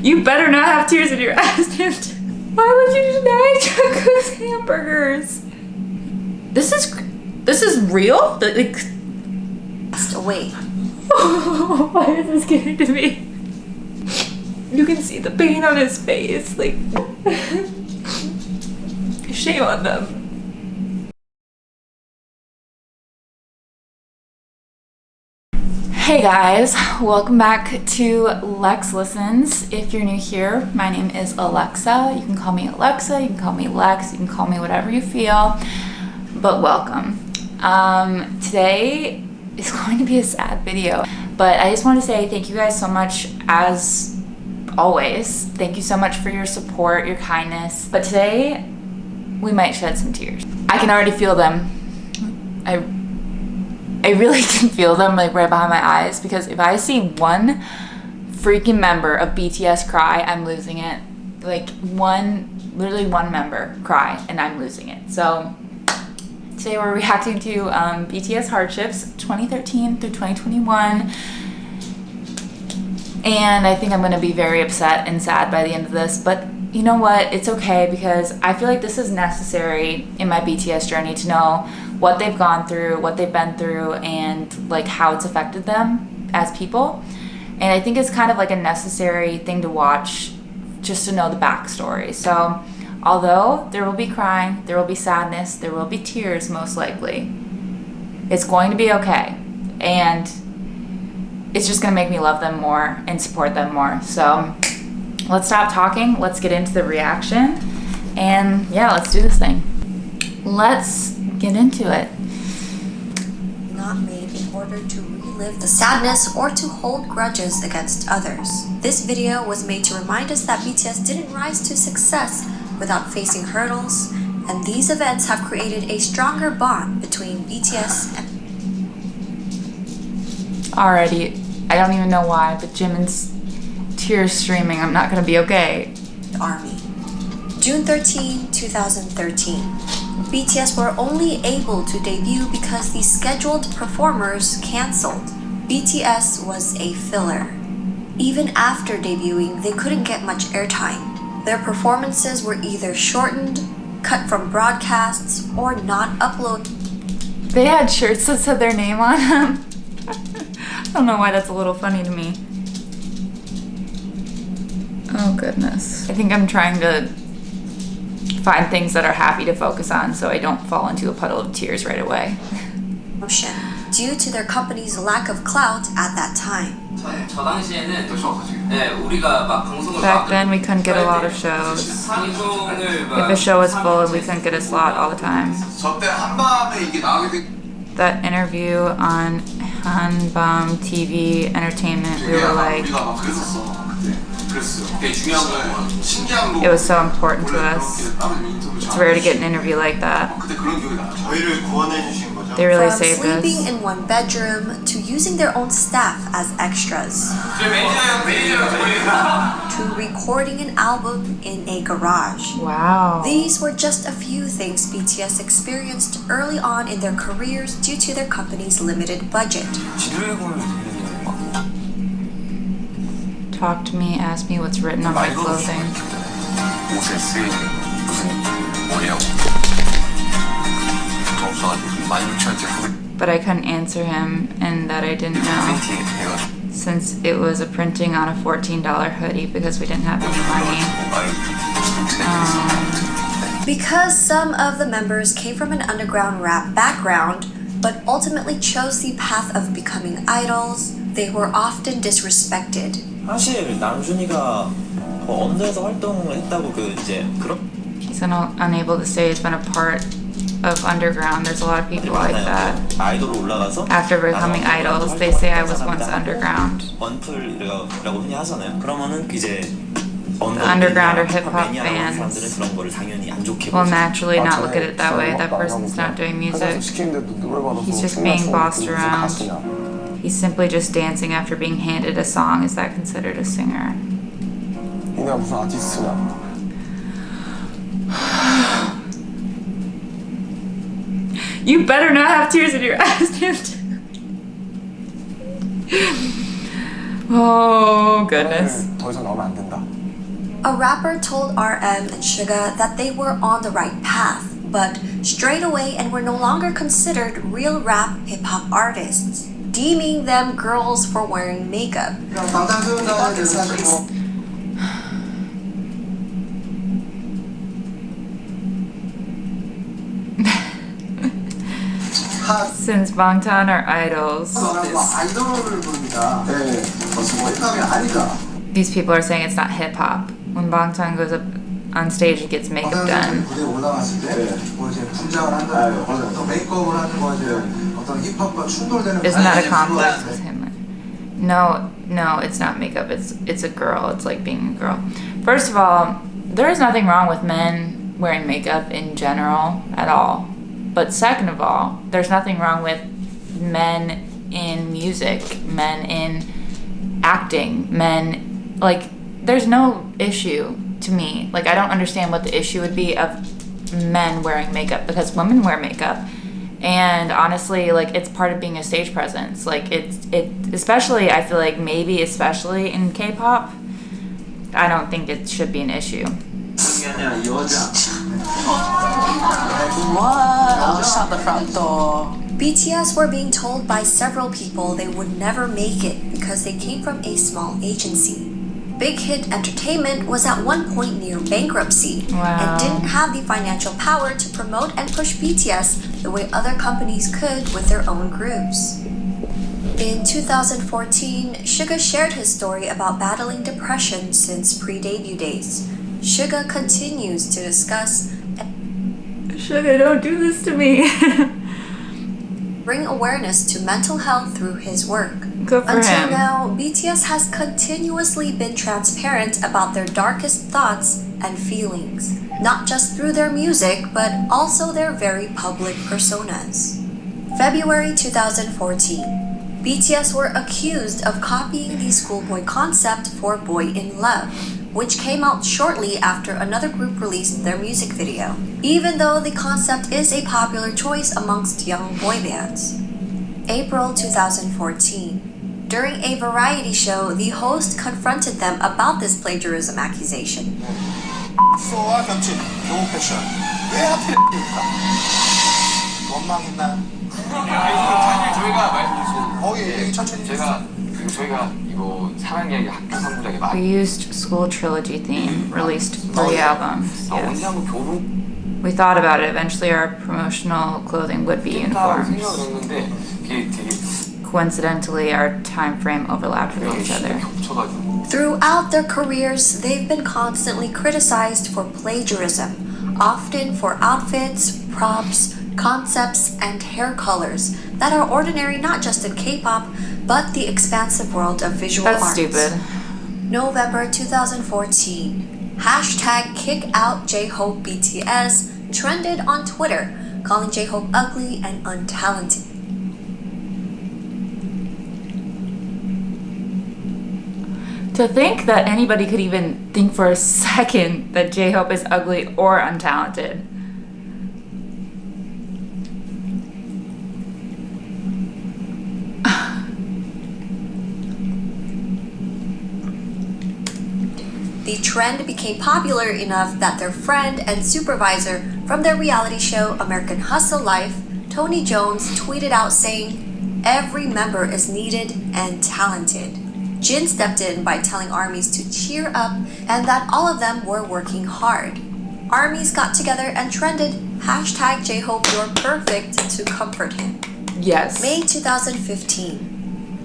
You better not have tears in your eyes, dude. Why would you deny Jungkook's hamburgers? This is real? Like, away. why is this getting to me? You can see the pain on his face. Like, shame on them. Hey guys, welcome back to Lex Listens. If you're new here, my name is Alexa. You can call me Alexa, you can call me Lex, you can call me whatever you feel, but welcome. Today is going to be a sad video, but I just want to say thank you guys so much as always. Thank you so much for your support, your kindness, but today we might shed some tears. I can already feel them. I really can feel them like right behind my eyes, because if I see one freaking member of BTS cry, I'm losing it. Like literally one member cry and I'm losing it. So today we're reacting to BTS Hardships 2013 through 2021. And I think I'm gonna be very upset and sad by the end of this, but you know what? It's okay, because I feel like this is necessary in my BTS journey to know what they've gone through, what they've been through, and like how it's affected them as people. And I think it's kind of like a necessary thing to watch just to know the backstory. So although there will be crying, there will be sadness, there will be tears most likely, it's going to be okay. And it's just gonna make me love them more and support them more. So let's stop talking, let's get into the reaction, and yeah, let's do this thing. Let's get into it. Not made in order to relive the sadness or to hold grudges against others. This video was made to remind us that BTS didn't rise to success without facing hurdles, and these events have created a stronger bond between BTS and already, I don't even know why, but Jimin's tears streaming. I'm not gonna be okay. ARMY. June 13, 2013. BTS were only able to debut because the scheduled performers cancelled. BTS was a filler. Even after debuting, they couldn't get much airtime. Their performances were either shortened, cut from broadcasts, or not uploaded. They had shirts that said their name on them. I don't know why that's a little funny to me. Oh goodness. I think I'm trying to find things that are happy to focus on so I don't fall into a puddle of tears right away. Due to their company's lack of clout at that time. Back then we couldn't get a lot of shows. If a show was full, we couldn't get a slot all the time. That interview on Hanbam TV Entertainment, we were like, it was so important to us. It's rare to get an interview like that. They really saved us. From sleeping in one bedroom to using their own staff as extras, to recording an album in a garage. Wow. These were just a few things BTS experienced early on in their careers due to their company's limited budget. Talk to me, ask me what's written on my clothing. But I couldn't answer him, and that I didn't know, since it was a printing on a $14 hoodie because we didn't have any money. Because some of the members came from an underground rap background, but ultimately chose the path of becoming idols, they were often disrespected. 사실 남준이가 언더에서 활동을 했다고 이제 He's unable to say he's been a part of underground. There's a lot of people like that. 아이돌로 올라가서 after becoming idols, they say I was once underground. 언플이라고 흔히 하잖아요. 그러면은 이제 the underground or hip hop fans will naturally not look at it that way. That person's not doing music. He's just being bossed around. He's simply just dancing after being handed a song. Is that considered a singer? You better not have tears in your eyes, dude. Oh goodness. 더 이상 나오면 안 된다. A rapper told RM and Suga that they were on the right path, but strayed away and were no longer considered real rap hip-hop artists, deeming them girls for wearing makeup. 방탄소년단에 대해서 사실 뭐 Since Bangtan are idols, 아이돌을 부릅니다. 네, 뭐 힙합이 아니다. these people are saying it's not hip hop. When Bangtan goes up on stage and gets makeup done, 무대에 올라갔을 때 뭐 이제 분장을 한다는 어떤 메이크업을 하는 거 이제 어떤 힙합과 충돌되는 isn't that a conflict with him? No, it's not makeup. It's a girl. It's like being a girl. First of all, there is nothing wrong with men wearing makeup in general at all. But second of all, there's nothing wrong with men in music, men in acting, men, like, there's no issue to me. Like, I don't understand what the issue would be of men wearing makeup, because women wear makeup. And honestly, like, it's part of being a stage presence. Like, it especially, I feel like maybe especially in K-pop, I don't think it should be an issue. What? Shut the front door. BTS were being told by several people they would never make it because they came from a small agency. Big Hit Entertainment was at one point near bankruptcy and didn't have the financial power to promote and push BTS the way other companies could with their own groups. In 2014, Suga shared his story about battling depression since pre-debut days. Suga continues to discuss Sugar, don't do this to me. bring awareness to mental health through his work. Good for Until him. now, BTS has continuously been transparent about their darkest thoughts and feelings, not just through their music, but also their very public personas. February 2014, BTS were accused of copying the schoolboy concept for Boy in Love, which came out shortly after another group released their music video, even though the concept is a popular choice amongst young boy bands. April 2014. During a variety show, the host confronted them about this plagiarism accusation. 소와 겹친 교복 패션 왜 하필입니까? 원망했나요? 사실 저희가 말씀드린 거기 얘기 천천히 저희가 이거 사랑 이야기 학교 3부작에 많이 Reused School Trilogy theme, released 3 albums. 언제 Yes. 한번 교복 We thought about it. Eventually, our promotional clothing would be 생각을 uniforms. 했는데 그게 되게 Coincidentally, our time frame overlapped with each other. 겹쳐가지고 Throughout their careers, they've been constantly criticized for plagiarism, often for outfits, props, concepts, and hair colors that are ordinary not just in K-pop, but the expansive world of visual That's arts. stupid. November 2014. Hashtag kick out J-Hope BTS trended on Twitter, calling J-Hope ugly and untalented. To think that anybody could even think for a second that J-Hope is ugly or untalented. The trend became popular enough that their friend and supervisor from their reality show American Hustle Life, Tony Jones, tweeted out saying, "Every member is needed and talented." Jin stepped in by telling ARMYs to cheer up and that all of them were working hard. ARMYs got together and trended hashtag J-Hope you're perfect to comfort him. Yes. May 2015.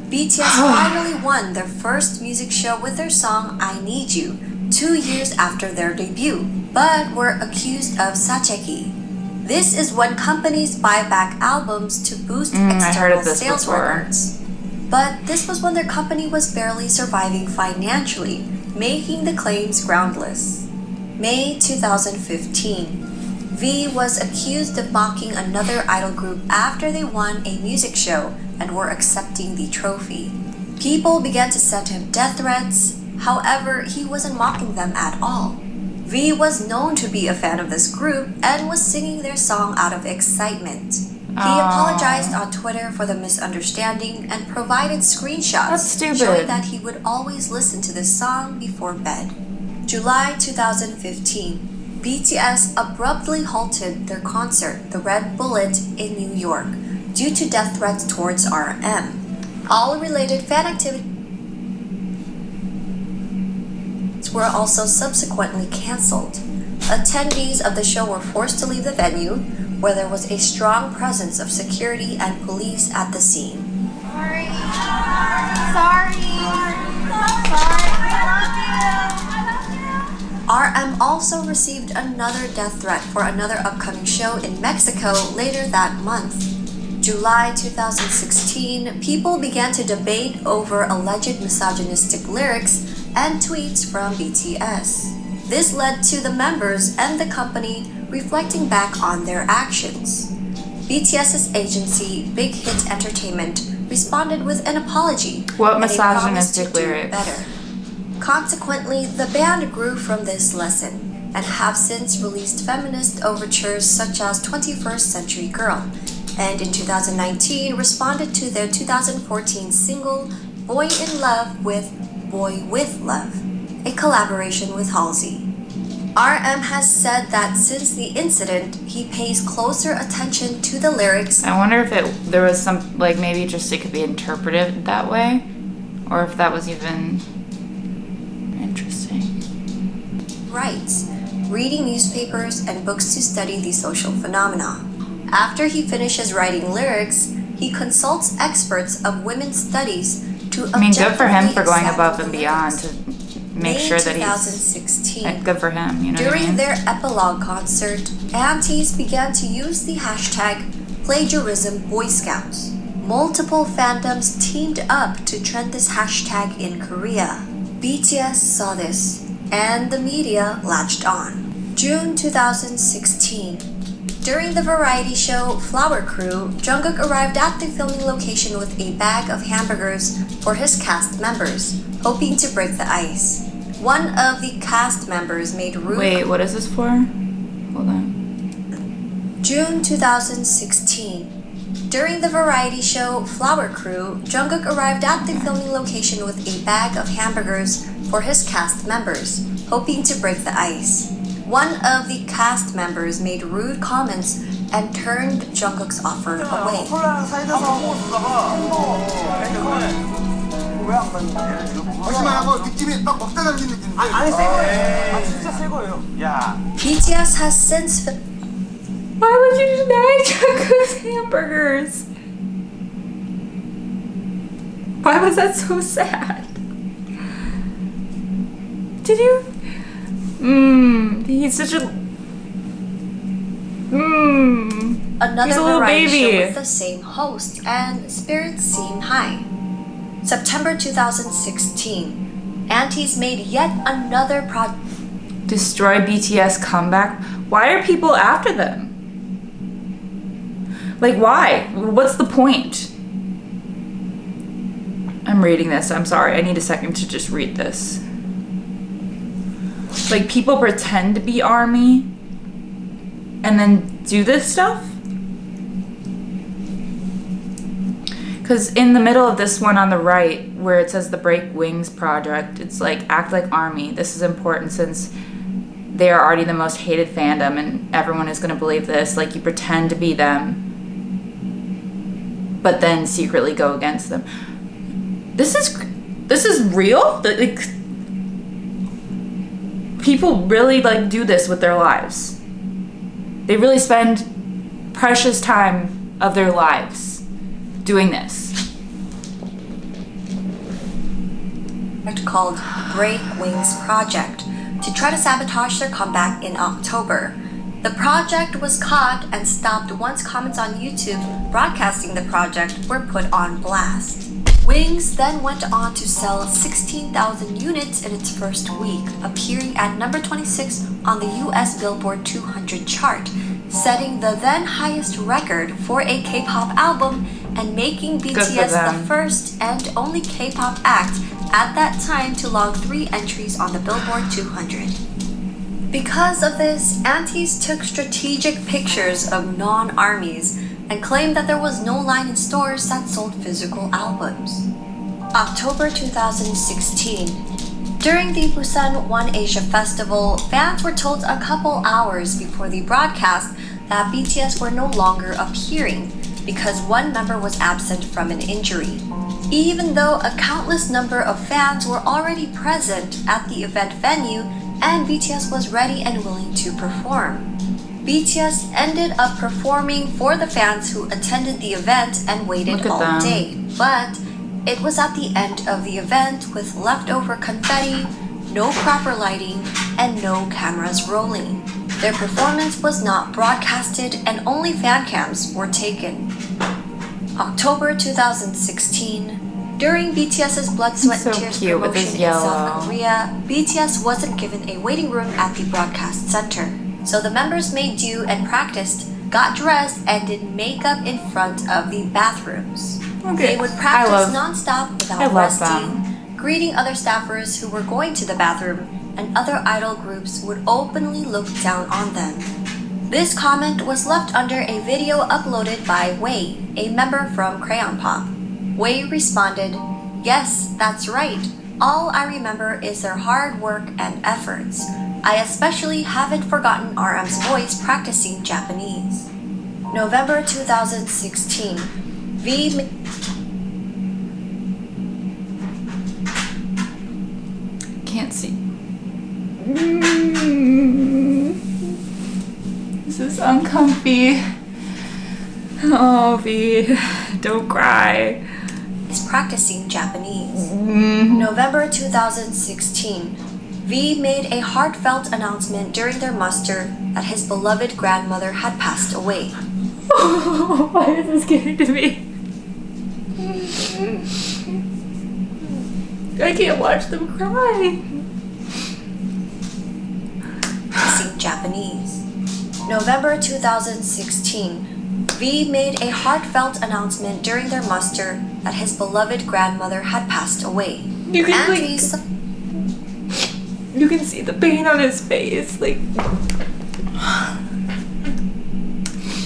BTS finally won their first music show with their song I Need You 2 years after their debut, but were accused of sacheki. This is when companies buy back albums to boost I heard external of this sales before. records. But this was when their company was barely surviving financially, making the claims groundless. May 2015. V was accused of mocking another idol group after they won a music show and were accepting the trophy. People began to send him death threats. However, he wasn't mocking them at all. V was known to be a fan of this group and was singing their song out of excitement. He apologized on Twitter for the misunderstanding and provided screenshots That's stupid. showing that he would always listen to this song before bed. July 2015, BTS abruptly halted their concert, The Red Bullet, in New York due to death threats towards RM. All related fan activities were also subsequently cancelled. Attendees of the show were forced to leave the venue, where there was a strong presence of security and police at the scene. Sorry. RM also received another death threat for another upcoming show in Mexico later that month. July 2016, people began to debate over alleged misogynistic lyrics and tweets from BTS. This led to the members and the company reflecting back on their actions. BTS's agency, Big Hit Entertainment, responded with an apology What and a promise misogynistic to do lyrics? better. Consequently, the band grew from this lesson and have since released feminist overtures such as 21st Century Girl, and in 2019 responded to their 2014 single Boy in Love with Boy with Love, a collaboration with Halsey. RM has said that since the incident, he pays closer attention to the lyrics. I wonder if there was some, like, maybe just it could be interpreted that way, or if that was even interesting. Writes, reading newspapers and books to study the social phenomena. After he finishes writing lyrics, he consults experts of women's studies to I mean, good for him for going examine above the and beyond lyrics. to make sure that he's 2016. good for him, you know what I During mean? their epilogue concert, aunties began to use the hashtag Plagiarism Boy Scouts. Multiple fandoms teamed up to trend this hashtag in Korea. BTS saw this, and the media latched on. June 2016. During the variety show Flower Crew, Jungkook arrived at the filming location with a bag of hamburgers for his cast members, hoping to break the ice. One of the cast members made rude... Wait, what is this for? Hold on. June 2016. During the variety show Flower Crew, Jungkook arrived at the filming location with a bag of hamburgers for his cast members, hoping to break the ice. One of the cast members made rude comments and turned Jungkook's offer away. BTS has since... Why would you deny Jungkook's hamburgers? Why was that so sad? Did you? He's such a... Another He's a little variety show baby. with the same host, and spirits seem high. September 2016. Aunties made yet another Destroy BTS comeback? Why are people after them? Like, why? What's the point? I'm reading this. I'm sorry. I need a second to just read this. Like, people pretend to be ARMY and then do this stuff? Because in the middle of this one on the right, where it says the Break Wings Project, it's like, act like ARMY. This is important since they are already the most hated fandom and everyone is going to believe this. Like, you pretend to be them, but then secretly go against them. This is real? Like, people really, like, do this with their lives. They really spend precious time of their lives doing this. called Break Wings Project to try to sabotage their comeback in October. The project was caught and stopped once comments on YouTube broadcasting the project were put on blast. Wings then went on to sell 16,000 units in its first week, appearing at number 26 on the US Billboard 200 chart, setting the then highest record for a K-pop album and making BTS the first and only K-pop act at that time to log 3 entries on the Billboard 200. Because of this, aunties took strategic pictures of non-armies and claimed that there was no line in stores that sold physical albums. October 2016. During the Busan One Asia Festival, fans were told a couple hours before the broadcast that BTS were no longer appearing because one member was absent from an injury. Even though a countless number of fans were already present at the event venue and BTS was ready and willing to perform. BTS ended up performing for the fans who attended the event and waited all day, but it was at the end of the event with leftover confetti, no proper lighting, and no cameras rolling. Their performance was not broadcasted and only fan cams were taken. October 2016. During BTS's Blood, Sweat, and Tears promotion in South Korea, BTS wasn't given a waiting room at the broadcast center. So the members made do and practiced, got dressed, and did makeup in front of the bathrooms. They would practice non-stop without resting, greeting other staffers who were going to the bathroom, and other idol groups would openly look down on them. This comment was left under a video uploaded by Wei, a member from Crayon Pop. Wei responded, "Yes, that's right. All I remember is their hard work and efforts. I especially haven't forgotten RM's voice practicing Japanese." November 2016. Can't see. This is uncomfy. Oh, V, don't cry. Is practicing Japanese. November 2016. V made a heartfelt announcement during their muster that his beloved grandmother had passed away. Why is this getting to me? I can't watch them cry. Practicing Japanese. November 2016. V made a heartfelt announcement during their muster that his beloved grandmother had passed away. You can see the pain on his face,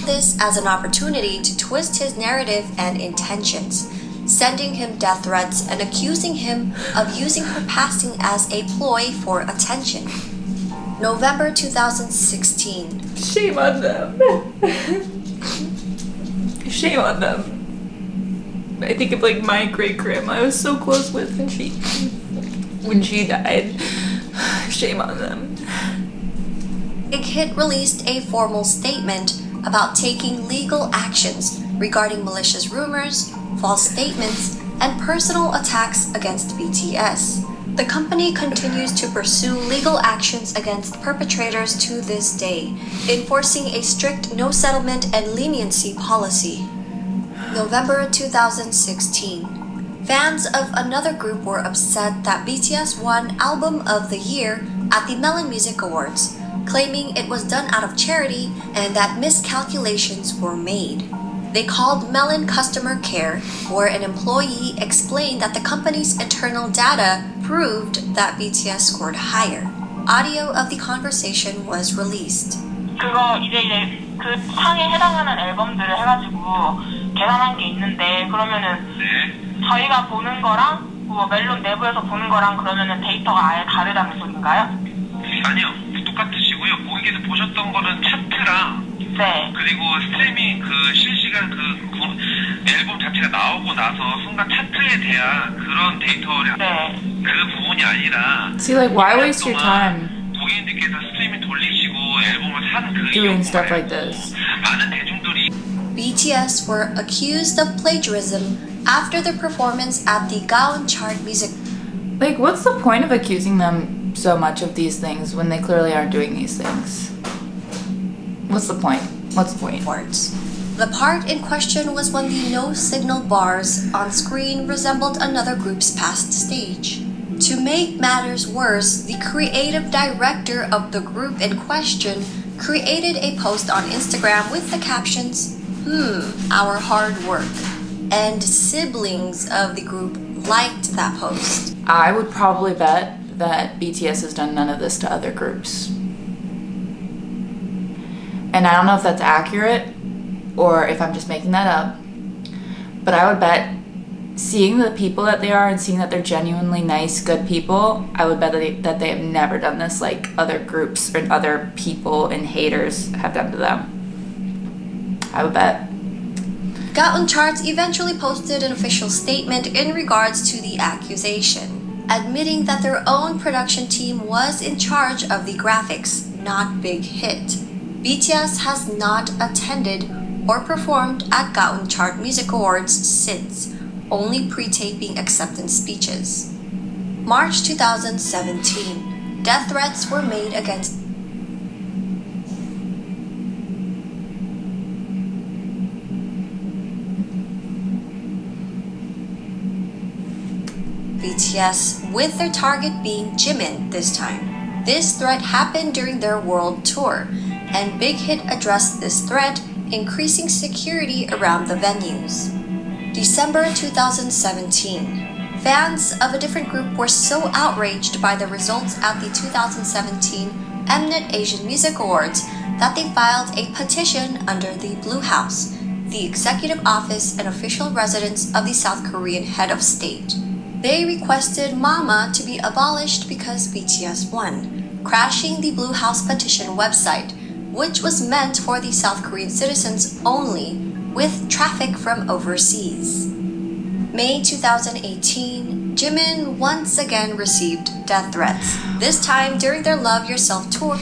this as an opportunity to twist his narrative and intentions, sending him death threats and accusing him of using her passing as a ploy for attention. November 2016. Shame on them. Shame on them. I think of my great grandma I was so close with when she died. Shame on them. Big Hit released a formal statement about taking legal actions regarding malicious rumors, false statements, and personal attacks against BTS. The company continues to pursue legal actions against perpetrators to this day, enforcing a strict no settlement and leniency policy. November 2016. Fans of another group were upset that BTS won Album of the Year at the Melon Music Awards, claiming it was done out of charity and that miscalculations were made. They called Melon customer care, where an employee explained that the company's internal data proved that BTS scored higher. Audio of the conversation was released. 그거 이제 그 상에 해당하는 앨범들을 해가지고 계산한 게 있는데 그러면은 저희가 보는 거랑 뭐 멜론 내부에서 보는 거랑 그러면은 데이터가 아예 다르다는 소린가요? 아니요, 똑같으시고요. 고객께서 보셨던 거는 차트랑 그리고 스트리밍 실시간 앨범 자체가 나오고 나서 순간 차트에 대한 그런 데이터량 그 부분이 아니라 See, why waste your time 고객님들께서 스트리밍 돌리시고 앨범을 산 doing stuff like this? 많은 대중들이 BTS were accused of plagiarism after their performance at the Gaon Chart Music. What's the point of accusing them so much of these things when they clearly aren't doing these things? What's the point? Awards. The part in question was when the no signal bars on screen resembled another group's past stage. To make matters worse, the creative director of the group in question created a post on Instagram with the captions, our hard work. And siblings of the group liked that post. I would probably bet that BTS has done none of this to other groups. And I don't know if that's accurate, or if I'm just making that up. But I would bet, seeing the people that they are and seeing that they're genuinely nice, good people, I would bet that they have never done this like other groups or other people and haters have done to them. I would bet. Gaon Charts eventually posted an official statement in regards to the accusation, admitting that their own production team was in charge of the graphics, not Big Hit. BTS has not attended or performed at Gaon Chart Music Awards since, only pre-taping acceptance speeches. March 2017, death threats were made against BTS, with their target being Jimin this time. This threat happened during their world tour, and Big Hit addressed this threat, increasing security around the venues. December 2017. Fans of a different group were so outraged by the results at the 2017 Mnet Asian Music Awards that they filed a petition under the Blue House, the executive office and official residence of the South Korean head of state. They requested MAMA to be abolished because BTS won, crashing the Blue House petition website, which was meant for the South Korean citizens only, with traffic from overseas. May 2018, Jimin once again received death threats, this time during their Love Yourself tour.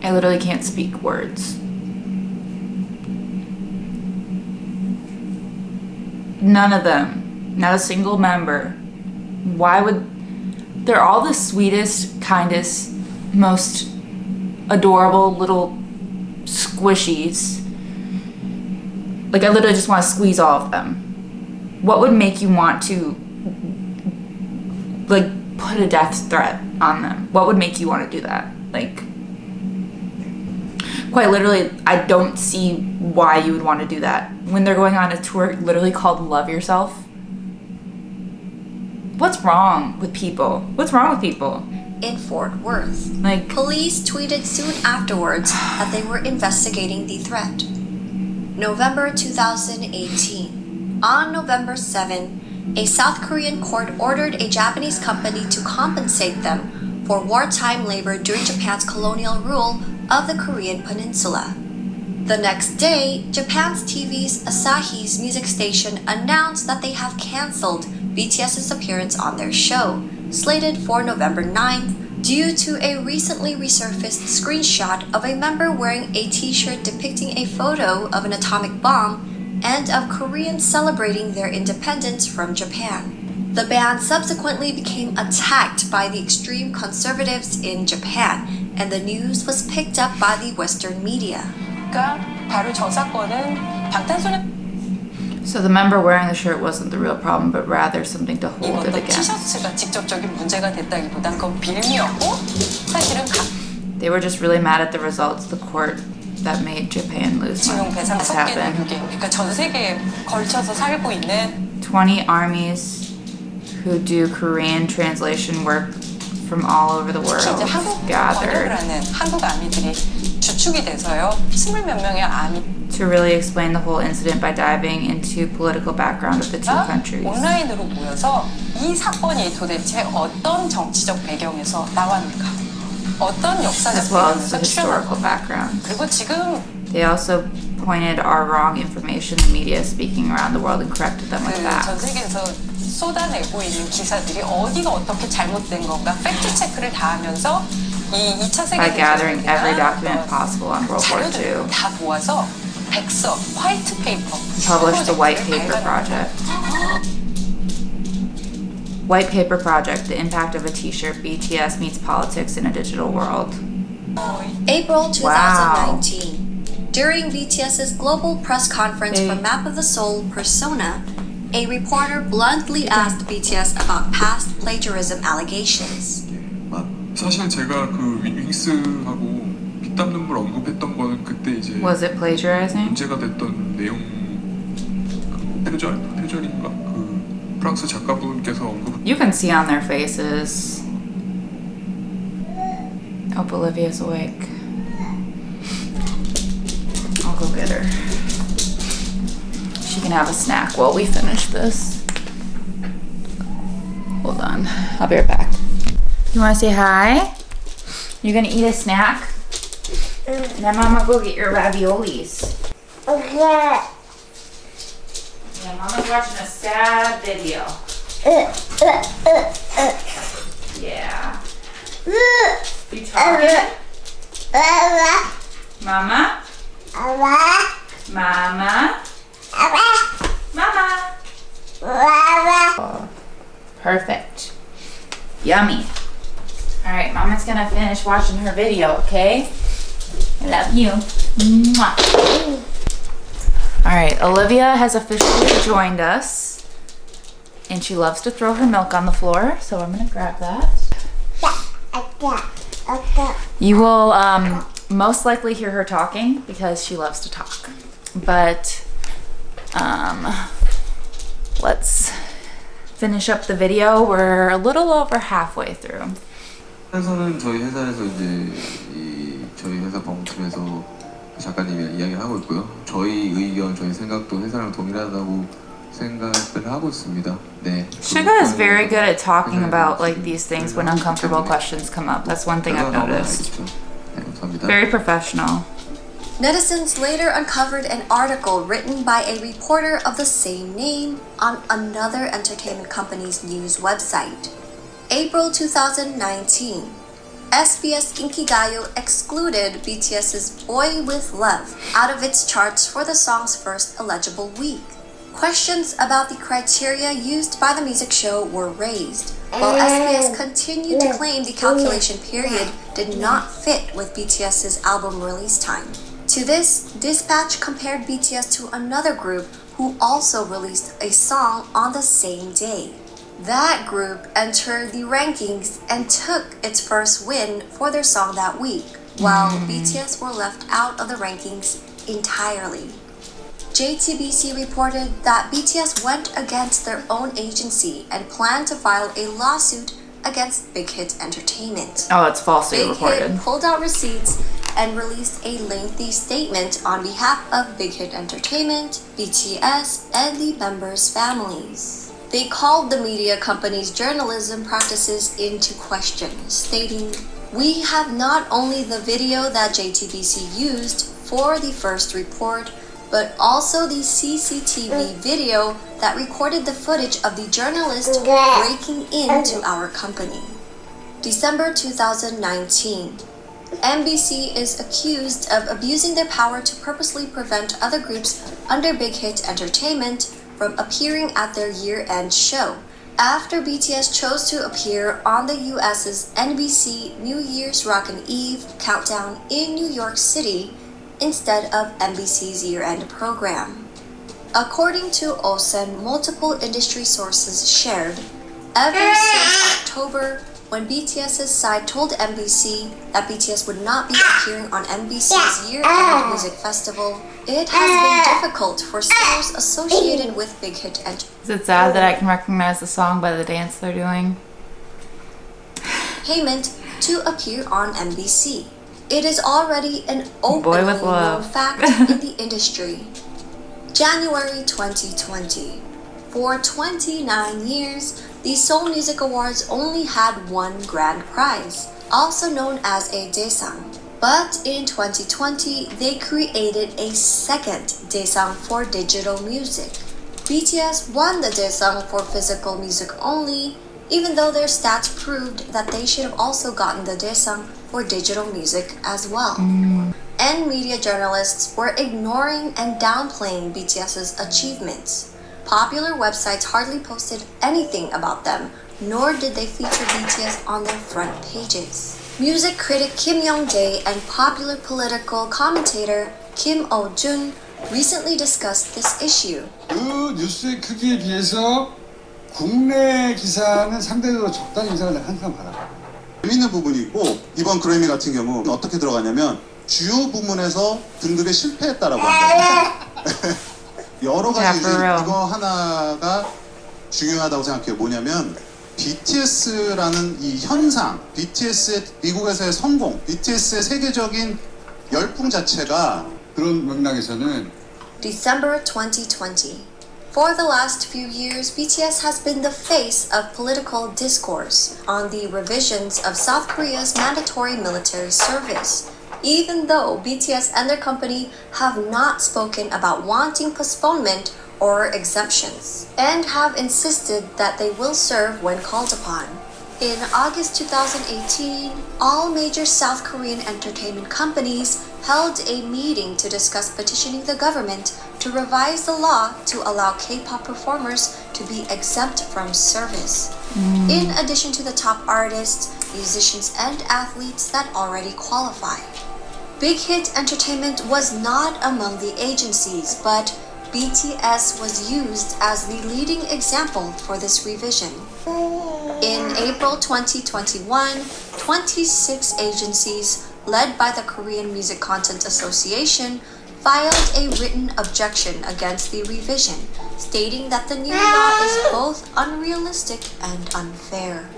I literally can't speak words. None of them, not a single member. Why would... They're all the sweetest, kindest, most adorable little squishies. Like, I literally just want to squeeze all of them. What would make you want to, like, put a death threat on them? What would make you want to do that? Like, quite literally, I don't see why you would want to do that when they're going on a tour literally called Love Yourself. What's wrong with people? What's wrong with people? In Fort Worth. Like, police tweeted soon afterwards that they were investigating the threat. November 2018. On November 7, a South Korean court ordered a Japanese company to compensate them for wartime labor during Japan's colonial rule of the Korean peninsula. The next day, Japan's TV's Asahi's music station announced that they have cancelled BTS's appearance on their show, slated for November 9th, due to a recently resurfaced screenshot of a member wearing a t-shirt depicting a photo of an atomic bomb and of Koreans celebrating their independence from Japan. The band subsequently became attacked by the extreme conservatives in Japan, and the news was picked up by the Western media. 바로 저 사건은 방탄소년 so the member wearing the shirt wasn't the real problem, but rather something to hold it 입었던 against. 티셔츠가 직접적인 문제가 됐다기보단 그건 빌미였고 사실은 They were just really mad at the results, the court that made Japan lose money. 지용 배상 This 6개 happened. 내륙에 그러니까 전 세계에 걸쳐서 살고 있는 20 armies who do Korean translation work from all over the world 특히 이제 한국 번역을 gathered 하는 한국 아미들이 주축이 돼서요 20몇 명의 아미 to really explain the whole incident by diving into political background of the two countries. 온라인으로 모여서 이 사건이 도대체 어떤 정치적 배경에서 나왔는가, 어떤 역사적 As well as 배경에서 the historical 출현한 background. 그리고 지금 They also pointed our wrong information in the media speaking around the world and corrected them with 전 facts. 세계에서 쏟아내고 있는 기사들이 어디가 어떻게 잘못된 건가 팩트 체크를 다 하면서 이 2차 By gathering every 세계대전에 document possible on World War 자료들을 II. 다 모아서 백서, 화이트 페이퍼 Published the White Paper Project. White Paper Project, the impact of a t-shirt, BTS meets politics in a digital world. April 2019. During BTS's global press conference for Map of the Soul Persona, a reporter bluntly asked BTS about past plagiarism allegations. 사실 제가 그 윙스하고 피땀 눈물 언급했던 거는 그때 이제 Was it plagiarizing? 문제가 됐던 내용 표절인가 그 프랑스 작가분께서 언급. You can see on their faces. Hope Olivia's awake. I'll go get her. She can have a snack while we finish this. Hold on, I'll be right back. You wanna say hi? You're gonna eat a snack? Now Mama go get your raviolis. Okay. Yeah, Mama's watching a sad video. Yeah. You talking? Mama? Mama? Mama? Oh, perfect. Yummy. Alright, Mama's gonna finish watching her video, okay? I love you. Mwah. Alright, Olivia has officially joined us. And she loves to throw her milk on the floor, so I'm gonna grab that. You will most likely hear her talking because she loves to talk. But let's finish up the video. We're a little over halfway through. 회사는 저희 회사에서 이제 저희 회사 법무팀에서 작가님이 이야기를 하고 있고요. 저희 의견, 저희 생각도 회사랑 동일하다고 생각을 하고 있습니다. 네. Suga is very good at talking about like these things when uncomfortable questions come up. That's one thing I've noticed. Very professional. Netizens later uncovered an article written by a reporter of the same name on another entertainment company's news website. April 2019, SBS Inkigayo excluded BTS's Boy With Love out of its charts for the song's first eligible week. Questions about the criteria used by the music show were raised, while SBS continued to claim the calculation period did not fit with BTS's album release time. To this, Dispatch compared BTS to another group who also released a song on the same day. That group entered the rankings and took its first win for their song that week, while BTS were left out of the rankings entirely. JTBC reported that BTS went against their own agency and planned to file a lawsuit against Big Hit Entertainment. Oh, it's falsely reported. Big Hit pulled out receipts and released a lengthy statement on behalf of Big Hit Entertainment, BTS, and the members' families. They called the media company's journalism practices into question, stating, "We have not only the video that JTBC used for the first report, but also the CCTV video that recorded the footage of the journalist breaking into our company." December 2019. MBC is accused of abusing their power to purposely prevent other groups under Big Hit Entertainment from appearing at their year-end show, after BTS chose to appear on the US's NBC New Year's Rockin' Eve countdown in New York City instead of NBC's year-end program. According to OSEN, multiple industry sources shared, ever since October, when BTS's side told NBC that BTS would not be appearing on NBC's year-end music festival, it has been difficult for singers associated with Big Hit Entertainment. Is it sad that I can recognize the song by the dance they're doing? Payment to appear on NBC. It is already an openly known fact in the industry. January 2020. For 29 years, the Seoul Music Awards only had one grand prize, also known as a Daesang. But in 2020, they created a second Daesang for digital music. BTS won the Daesang for physical music only, even though their stats proved that they should have also gotten the Daesang for digital music as well. And media journalists were ignoring and downplaying BTS's achievements. Popular websites hardly posted anything about them, nor did they feature BTS on their front pages. Music critic Kim Young-dae and popular political commentator Kim Oh-jun recently discussed this issue. 그 뉴스의 크기에 비해서 국내 기사는 상대적으로 적다는 인상을 내가 항상 받아요. 재밌는 부분이 있고, 이번 그래미 같은 경우 어떻게 들어가냐면 주요 부문에서 등급에 실패했다라고 합니다. 여러 가지 이거 하나가 중요하다고 생각해요. 뭐냐면 BTS라는 이 현상, BTS의 미국에서의 성공, BTS의 세계적인 열풍 자체가 그런 맥락에서는 December 2020. For the last few years, BTS has been the face of political discourse on the revisions of South Korea's mandatory military service. Even though BTS and their company have not spoken about wanting postponement or exemptions, and have insisted that they will serve when called upon. In August 2018, all major South Korean entertainment companies held a meeting to discuss petitioning the government to revise the law to allow K-pop performers to be exempt from service, in addition to the top artists, musicians, and athletes that already qualify. Big Hit Entertainment was not among the agencies, but BTS was used as the leading example for this revision. In April 2021, 26 agencies, led by the Korean Music Content Association, filed a written objection against the revision, stating that the new law is both unrealistic and unfair.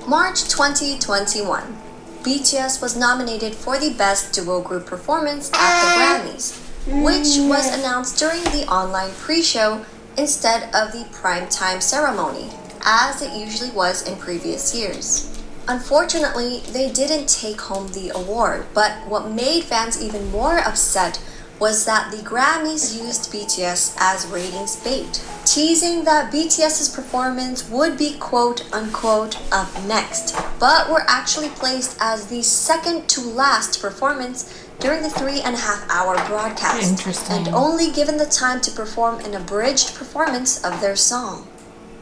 March 2021. BTS was nominated for the Best Duo Group Performance at the Grammys, which was announced during the online pre-show instead of the primetime ceremony, as it usually was in previous years. Unfortunately, they didn't take home the award, but what made fans even more upset was that the Grammys used BTS as ratings bait, teasing that BTS's performance would be quote-unquote up next, but were actually placed as the second to last performance during the 3.5-hour broadcast, and only given the time to perform an abridged performance of their song.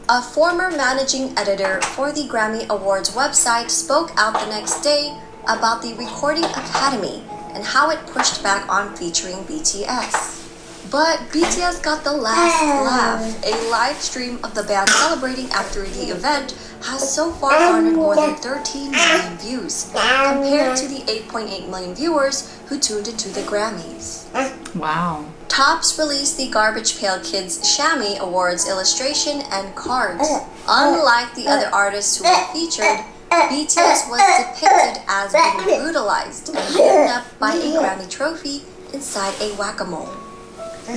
A former managing editor for the Grammy Awards website spoke out the next day about the Recording Academy and how it pushed back on featuring BTS. But BTS got the last laugh. A live stream of the band celebrating after the event has so far garnered more than 13 million views, compared to the 8.8 million viewers who tuned into the Grammys. Wow. Tops released the Garbage Pail Kids Shammy Awards illustration and cards. Unlike the other artists who were featured, BTS was depicted as being brutalized and beaten up by a Grammy trophy inside a whack-a-mole.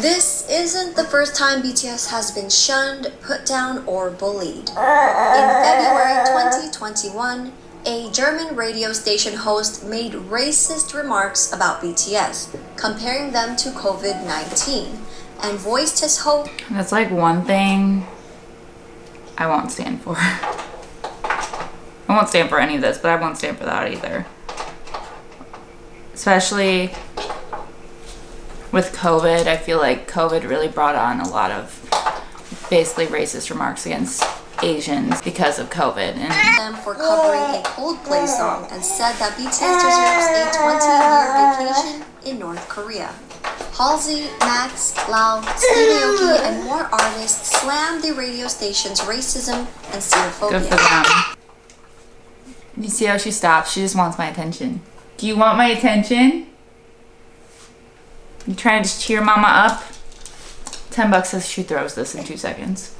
This isn't the first time BTS has been shunned, put down, or bullied. In February 2021, a German radio station host made racist remarks about BTS, comparing them to COVID-19, and voiced his hope. That's like one thing I won't stand for. I won't stand for any of this, but I won't stand for that either. Especially with COVID, I feel like COVID really brought on a lot of basically racist remarks against Asians because of COVID. And them for covering a Coldplay song and said that BTS deserves a 20-year vacation in North Korea. Halsey, Max, Lau, Stevie Aoki, and more artists slammed the radio station's racism and xenophobia. Good for them. You see how she stops? She just wants my attention. Do you want my attention? You trying to just cheer mama up? $10 says she throws this in 2 seconds.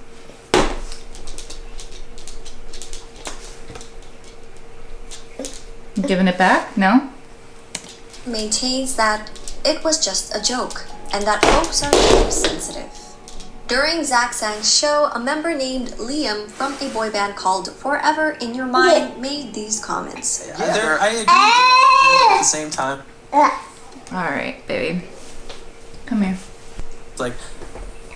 You giving it back? No? Maintains that it was just a joke and that folks are very sensitive. During Zach Sang's show, a member named Liam from a boy band called Forever in Your Mind made these comments. I agree with you at the same time. Alright, baby. Come here. Like,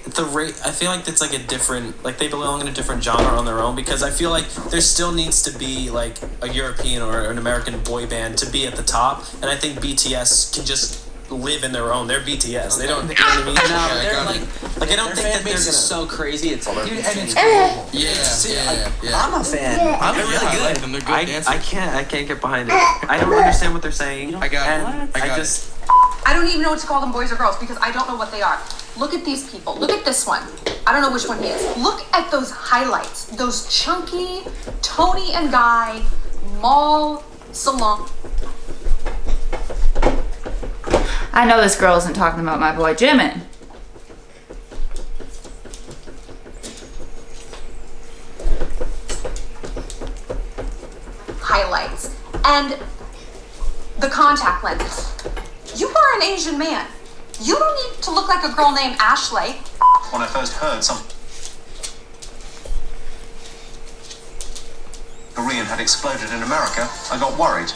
I feel like it's like a different, like they belong in a different genre on their own, because I feel like there still needs to be like a European or an American boy band to be at the top, and I think BTS can just live in their own. They're BTS. They don't, you know what I mean? No, they're like I don't think that they're so crazy. It's dude, and it's global. Yeah. I'm a fan. I'm really good. I like them. They're good dancers. I can't get behind it. I don't understand what they're saying. I just I don't even know what to call them, boys or girls, because I don't know what they are. Look at these people. Look at this one. I don't know which one he is. Look at those highlights. Those chunky Tony and Guy mall salon. I know this girl isn't talking about my boy Jimin. Highlights. And the contact lenses. You are an Asian man. You don't need to look like a girl named Ashley. When I first heard some Korean had exploded in America, I got worried.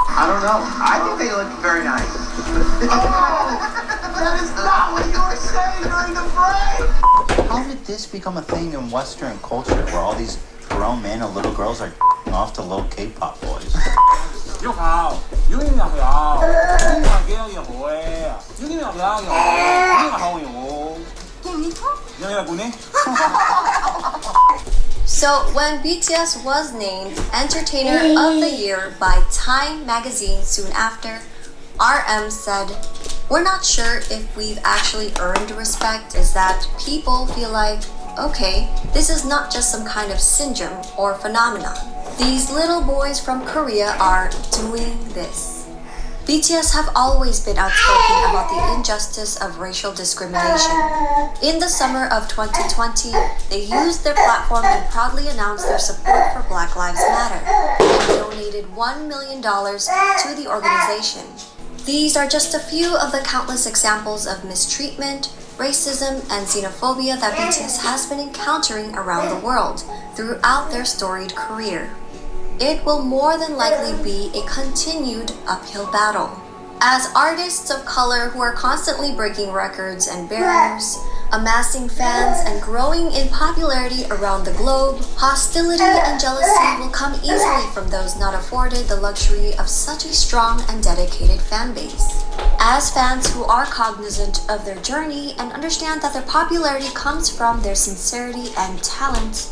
I don't know. I think they look very nice. That is not what you were saying during the break! How did this become a thing in Western culture where all these grown men and little girls are off to little K-pop boys? 喐口，喐呢條口，呢個幾有嘢會啊？喐呢條口有，呢個口有。有冇呢？ So when BTS was named Entertainer of the Year by Time magazine soon after, RM said, "We're not sure if we've actually earned respect, is that people feel like, okay, this is not just some kind of syndrome or phenomenon. These little boys from Korea are doing this." BTS have always been outspoken about the injustice of racial discrimination. In the summer of 2020, they used their platform and proudly announced their support for Black Lives Matter and donated $1 million to the organization. These are just a few of the countless examples of mistreatment, racism, and xenophobia that BTS has been encountering around the world throughout their storied career. It will more than likely be a continued uphill battle. As artists of color who are constantly breaking records and barriers, amassing fans, and growing in popularity around the globe, hostility and jealousy will come easily from those not afforded the luxury of such a strong and dedicated fan base. As fans who are cognizant of their journey and understand that their popularity comes from their sincerity and talent,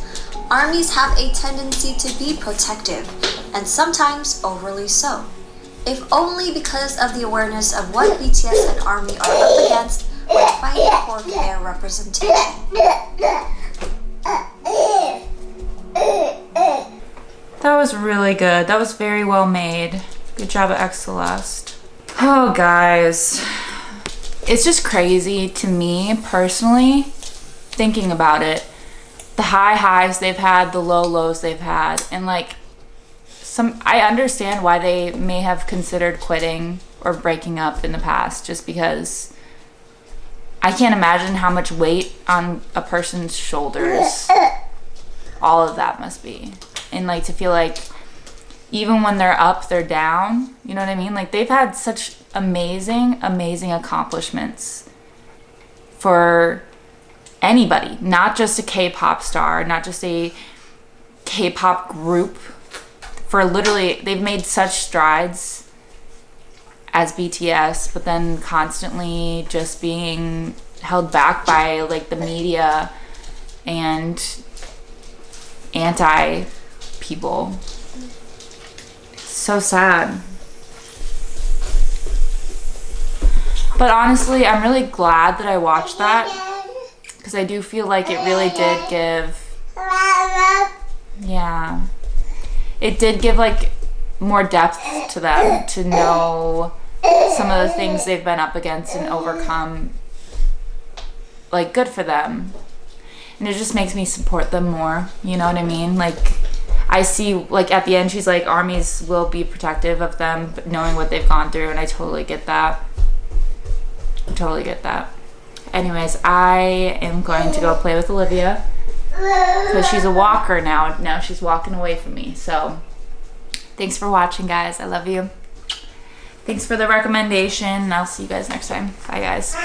ARMYs have a tendency to be protective, and sometimes overly so. If only because of the awareness of what BTS and ARMY are up against when fighting for fair representation. That was really good. That was very well made. Good job at X Celeste. Oh, guys. It's just crazy to me, personally, thinking about it. The high highs they've had, the low lows they've had, and like I understand why they may have considered quitting or breaking up in the past, just because I can't imagine how much weight on a person's shoulders all of that must be. And like to feel like even when they're up, they're down, you know what I mean? Like they've had such amazing accomplishments for anybody, not just a K-pop star, not just a K-pop group. For literally, they've made such strides as BTS, but then constantly just being held back by like the media and anti people. So sad. But honestly, I'm really glad that I watched that, because I do feel like it really did give, yeah, it did give like more depth to them, to know some of the things they've been up against and overcome. Like, good for them. And it just makes me support them more, you know what I mean? Like, I see, like, at the end, she's like, ARMYs will be protective of them, but knowing what they've gone through, and I totally get that. I totally get that. Anyways, I am going to go play with Olivia, because she's a walker now. Now she's walking away from me. So, thanks for watching, guys. I love you. Thanks for the recommendation. I'll see you guys next time. Bye, guys.